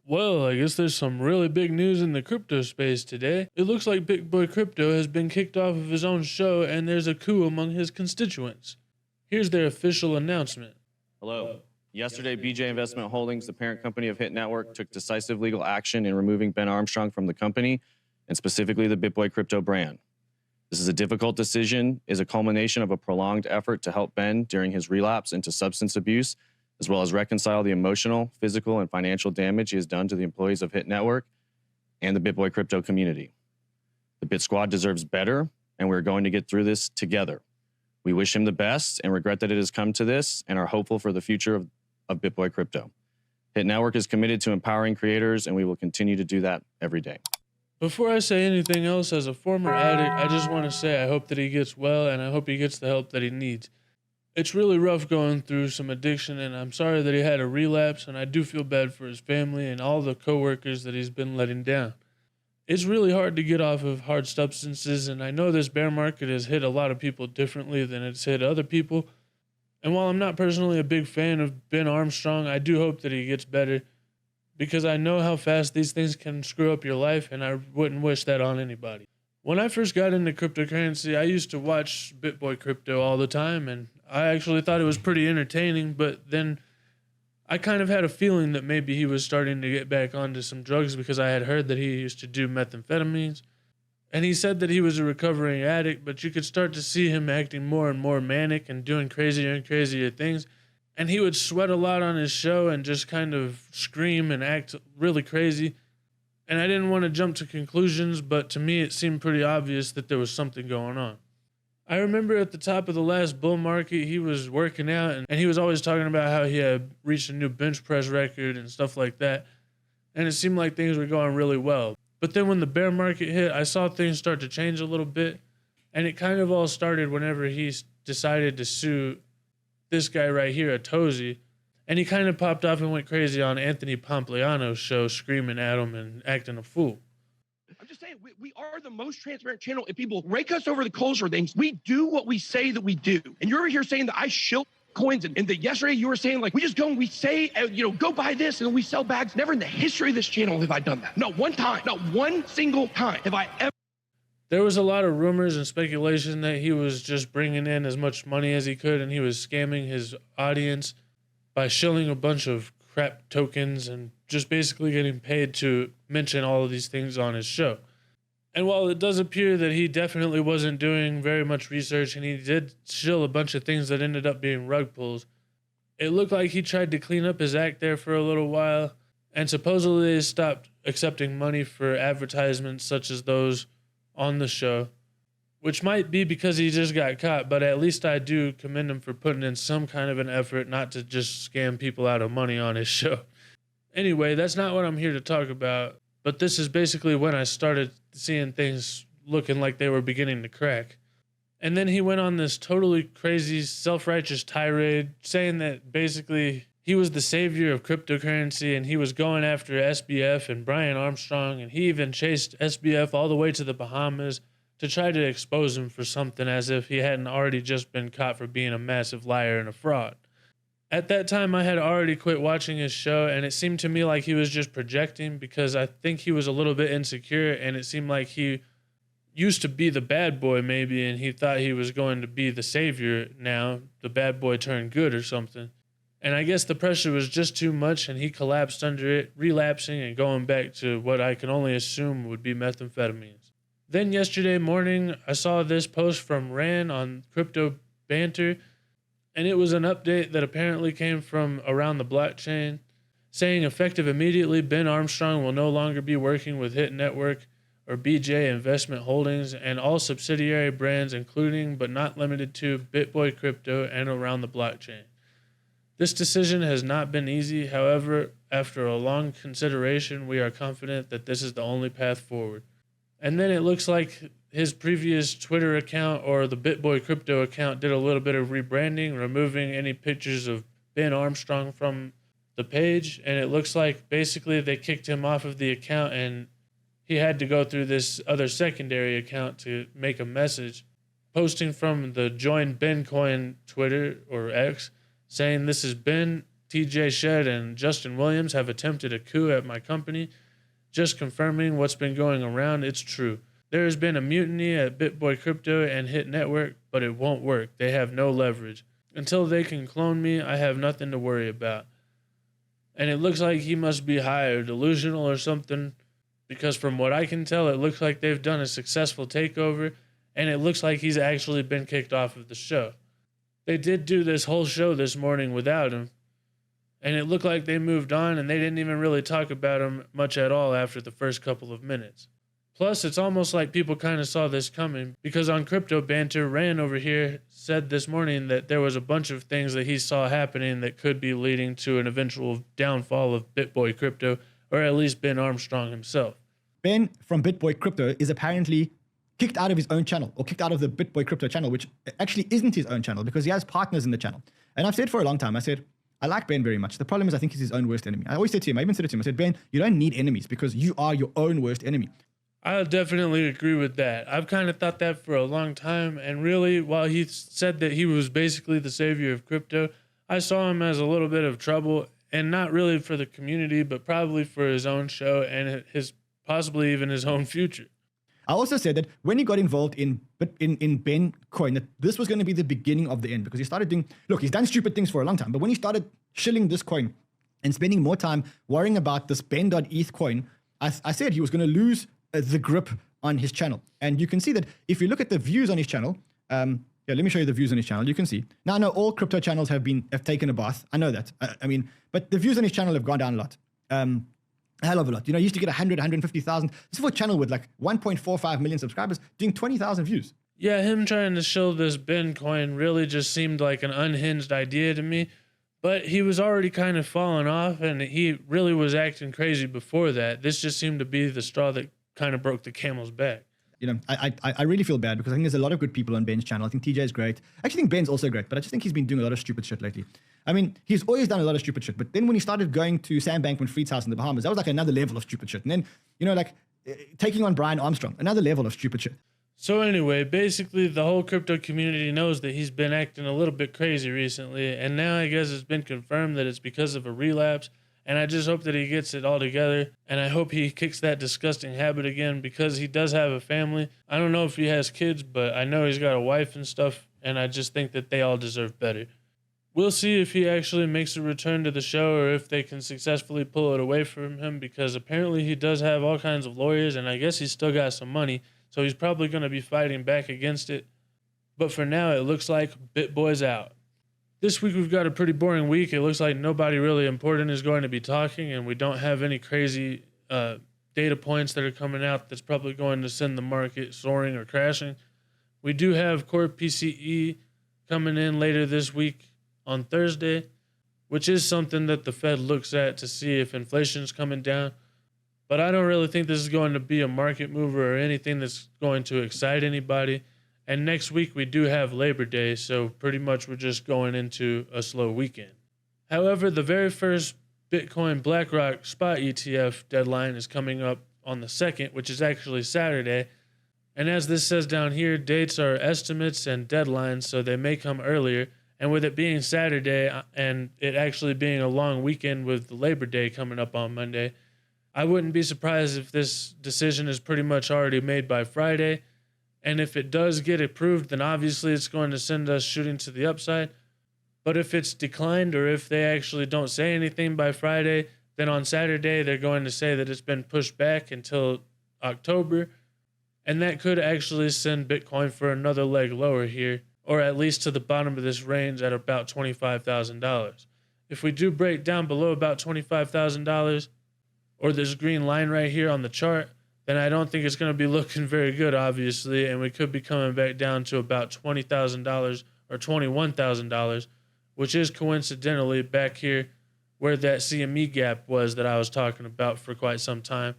Well, I guess there's some really big news in the crypto space today. It looks like BitBoy Crypto has been kicked off of his own show and there's a coup among his constituents. Here's their official announcement. Hello. Yesterday, BJ Investment Holdings, the parent company of Hit Network, took decisive legal action in removing Ben Armstrong from the company, and specifically the BitBoy Crypto brand. This is a difficult decision, is a culmination of a prolonged effort to help Ben during his relapse into substance abuse, as well as reconcile the emotional, physical, and financial damage he has done to the employees of Hit Network and the BitBoy Crypto community. The Bit Squad deserves better, and we're going to get through this together. We wish him the best and regret that it has come to this and are hopeful for the future of BitBoy Crypto. Hit Network is committed to empowering creators, and we will continue to do that every day. Before I say anything else, as a former addict, I just want to say I hope that he gets well and I hope he gets the help that he needs. It's really rough going through some addiction, and I'm sorry that he had a relapse, and I do feel bad for his family and all the coworkers that he's been letting down. It's really hard to get off of hard substances, and I know this bear market has hit a lot of people differently than it's hit other people. And while I'm not personally a big fan of Ben Armstrong, I do hope that he gets better, because I know how fast these things can screw up your life, and I wouldn't wish that on anybody. When I first got into cryptocurrency, I used to watch BitBoy Crypto all the time, and I actually thought it was pretty entertaining, but then I kind of had a feeling that maybe he was starting to get back onto some drugs because I had heard that he used to do methamphetamines. And he said that he was a recovering addict, but you could start to see him acting more and more manic and doing crazier and crazier things. And he would sweat a lot on his show and just kind of scream and act really crazy. And I didn't want to jump to conclusions, but to me it seemed pretty obvious that there was something going on. I remember at the top of the last bull market, he was working out and he was always talking about how he had reached a new bench press record and stuff like that. And it seemed like things were going really well. But then when the bear market hit, I saw things start to change a little bit. And it kind of all started whenever he decided to sue this guy right here, Atozi. And he kind of popped off and went crazy on Anthony Pompliano's show, screaming at him and acting a fool. I'm just saying, we are the most transparent channel. If people rake us over the coals for things, we do what we say that we do. And you're over here saying that I shill coins, and that yesterday you were saying, like, we just go and we say, go buy this, and then we sell bags. Never in the history of this channel have I done that. Not one time, not one single time have I ever. There was a lot of rumors and speculation that he was just bringing in as much money as he could, and he was scamming his audience by shilling a bunch of crap tokens and just basically getting paid to mention all of these things on his show. And while it does appear that he definitely wasn't doing very much research and he did shill a bunch of things that ended up being rug pulls, it looked like he tried to clean up his act there for a little while, and supposedly stopped accepting money for advertisements such as those on the show, which might be because he just got caught, but at least I do commend him for putting in some kind of an effort not to just scam people out of money on his show. Anyway, that's not what I'm here to talk about, but this is basically when I started seeing things looking like they were beginning to crack. And then he went on this totally crazy, self-righteous tirade saying that basically he was the savior of cryptocurrency and he was going after SBF and Brian Armstrong, and he even chased SBF all the way to the Bahamas to try to expose him for something, as if he hadn't already just been caught for being a massive liar and a fraud. At that time, I had already quit watching his show, and it seemed to me like he was just projecting, because I think he was a little bit insecure, and it seemed like he used to be the bad boy maybe, and he thought he was going to be the savior now, the bad boy turned good or something. And I guess the pressure was just too much, and he collapsed under it, relapsing and going back to what I can only assume would be methamphetamines. Then yesterday morning, I saw this post from Ran on Crypto Banter, and it was an update that apparently came from around the blockchain, saying effective immediately, Ben Armstrong will no longer be working with Hit Network or BJ Investment Holdings and all subsidiary brands, including but not limited to BitBoy Crypto and around the blockchain. This decision has not been easy. However, after a long consideration, we are confident that this is the only path forward. And then it looks like his previous Twitter account, or the BitBoy Crypto account, did a little bit of rebranding, removing any pictures of Ben Armstrong from the page. And it looks like basically they kicked him off of the account and he had to go through this other secondary account to make a message, posting from the Join Ben Coin Twitter or X, saying, "This is Ben TJ Shed and Justin Williams have attempted a coup at my company. Just confirming what's been going around, it's true. There has been a mutiny at BitBoy Crypto and Hit Network, but it won't work. They have no leverage. Until they can clone me, I have nothing to worry about. And it looks like he must be high or delusional or something, because from what I can tell, it looks like they've done a successful takeover, and it looks like he's actually been kicked off of the show. They did do this whole show this morning without him, and it looked like they moved on, and they didn't even really talk about him much at all after the first couple of minutes. Plus, it's almost like people kind of saw this coming, because on Crypto Banter, Rand over here said this morning that there was a bunch of things that he saw happening that could be leading to an eventual downfall of BitBoy Crypto, or at least Ben Armstrong himself. Ben from BitBoy Crypto is apparently kicked out of his own channel, or kicked out of the BitBoy Crypto channel, which actually isn't his own channel because he has partners in the channel. And I've said for a long time, I said, I like Ben very much. The problem is I think he's his own worst enemy. I always said to him, I even said it to him, I said, Ben, you don't need enemies because you are your own worst enemy. I definitely agree with that. I've kind of thought that for a long time, and really, while he said that he was basically the savior of crypto, I saw him as a little bit of trouble, and not really for the community, but probably for his own show and his possibly even his own future. I also said that when he got involved in Ben Coin, that this was going to be the beginning of the end because he started doing, look, he's done stupid things for a long time, but when he started shilling this coin and spending more time worrying about this Ben.eth coin, I said he was going to lose the grip on his channel. And you can see that if you look at the views on his channel, let me show you the views on his channel. You can see. Now, I know all crypto channels have taken a bath. I know that. But the views on his channel have gone down a lot. A hell of a lot. You know, he used to get 100, 150,000. This is for a channel with like 1.45 million subscribers doing 20,000 views. Yeah, him trying to show this Ben coin really just seemed like an unhinged idea to me. But he was already kind of falling off, and he really was acting crazy before that. This just seemed to be the straw that kind of broke the camel's back. You know, I really feel bad because I think there's a lot of good people on Ben's channel. I think TJ is great. I actually think Ben's also great, but I just think he's been doing a lot of stupid shit lately. I mean, he's always done a lot of stupid shit, but then when he started going to Sam Bankman-Fried's house in the Bahamas, that was like another level of stupid shit. And then, you know, like taking on Brian Armstrong, another level of stupid shit. So anyway, basically the whole crypto community knows that he's been acting a little bit crazy recently, and now I guess it's been confirmed that it's because of a relapse. And I just hope that he gets it all together. And I hope he kicks that disgusting habit again because he does have a family. I don't know if he has kids, but I know he's got a wife and stuff. And I just think that they all deserve better. We'll see if he actually makes a return to the show or if they can successfully pull it away from him because apparently he does have all kinds of lawyers and I guess he's still got some money. So he's probably going to be fighting back against it. But for now, it looks like BitBoy's out. This week we've got a pretty boring week. It looks like nobody really important is going to be talking, and we don't have any crazy data points that are coming out that's probably going to send the market soaring or crashing. We do have core PCE coming in later this week on Thursday, which is something that the Fed looks at to see if inflation is coming down. But I don't really think this is going to be a market mover or anything that's going to excite anybody. And next week, we do have Labor Day, so pretty much we're just going into a slow weekend. However, the very first Bitcoin BlackRock spot ETF deadline is coming up on the 2nd, which is actually Saturday. And as this says down here, dates are estimates and deadlines, so they may come earlier. And with it being Saturday and it actually being a long weekend with the Labor Day coming up on Monday, I wouldn't be surprised if this decision is pretty much already made by Friday. And if it does get approved, then obviously it's going to send us shooting to the upside. But if it's declined or if they actually don't say anything by Friday, then on Saturday they're going to say that it's been pushed back until October. And that could actually send Bitcoin for another leg lower here, or at least to the bottom of this range at about $25,000. If we do break down below about $25,000, or this green line right here on the chart, then I don't think it's going to be looking very good, obviously, and we could be coming back down to about $20,000 or $21,000, which is coincidentally back here where that CME gap was that I was talking about for quite some time.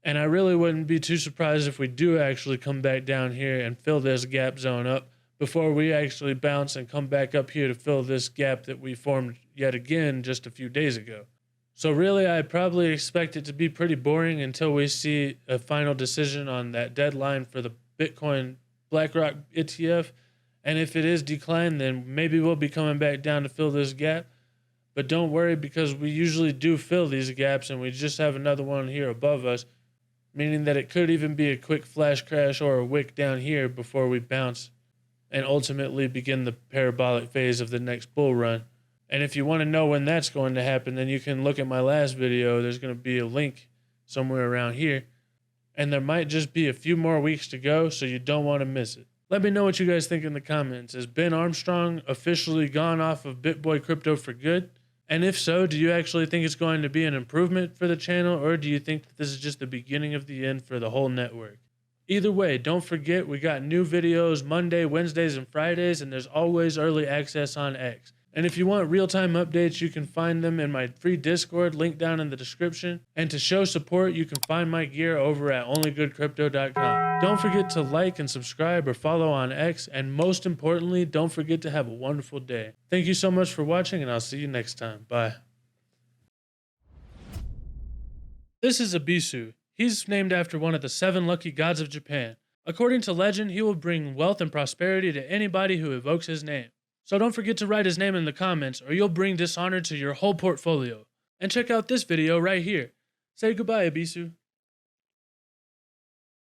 And I really wouldn't be too surprised if we do actually come back down here and fill this gap zone up before we actually bounce and come back up here to fill this gap that we formed yet again just a few days ago. So really, I probably expect it to be pretty boring until we see a final decision on that deadline for the Bitcoin BlackRock ETF. And if it is declined, then maybe we'll be coming back down to fill this gap. But don't worry, because we usually do fill these gaps and we just have another one here above us, meaning that it could even be a quick flash crash or a wick down here before we bounce and ultimately begin the parabolic phase of the next bull run. And if you want to know when that's going to happen, then you can look at my last video. There's going to be a link somewhere around here. And there might just be a few more weeks to go, so you don't want to miss it. Let me know what you guys think in the comments. Has Ben Armstrong officially gone off of BitBoy crypto for good? And if so, do you actually think it's going to be an improvement for the channel, or do you think that this is just the beginning of the end for the whole network? Either way, don't forget we got new videos Monday, Wednesdays, and Fridays, and there's always early access on X. And if you want real-time updates, you can find them in my free Discord, link down in the description. And to show support, you can find my gear over at onlygoodcrypto.com. Don't forget to like and subscribe or follow on X, and most importantly, don't forget to have a wonderful day. Thank you so much for watching, and I'll see you next time. Bye. This is Ibisu. He's named after one of the 7 lucky gods of Japan. According to legend, he will bring wealth and prosperity to anybody who evokes his name. So don't forget to write his name in the comments, or you'll bring dishonor to your whole portfolio. And check out this video right here. Say goodbye, Ibisu.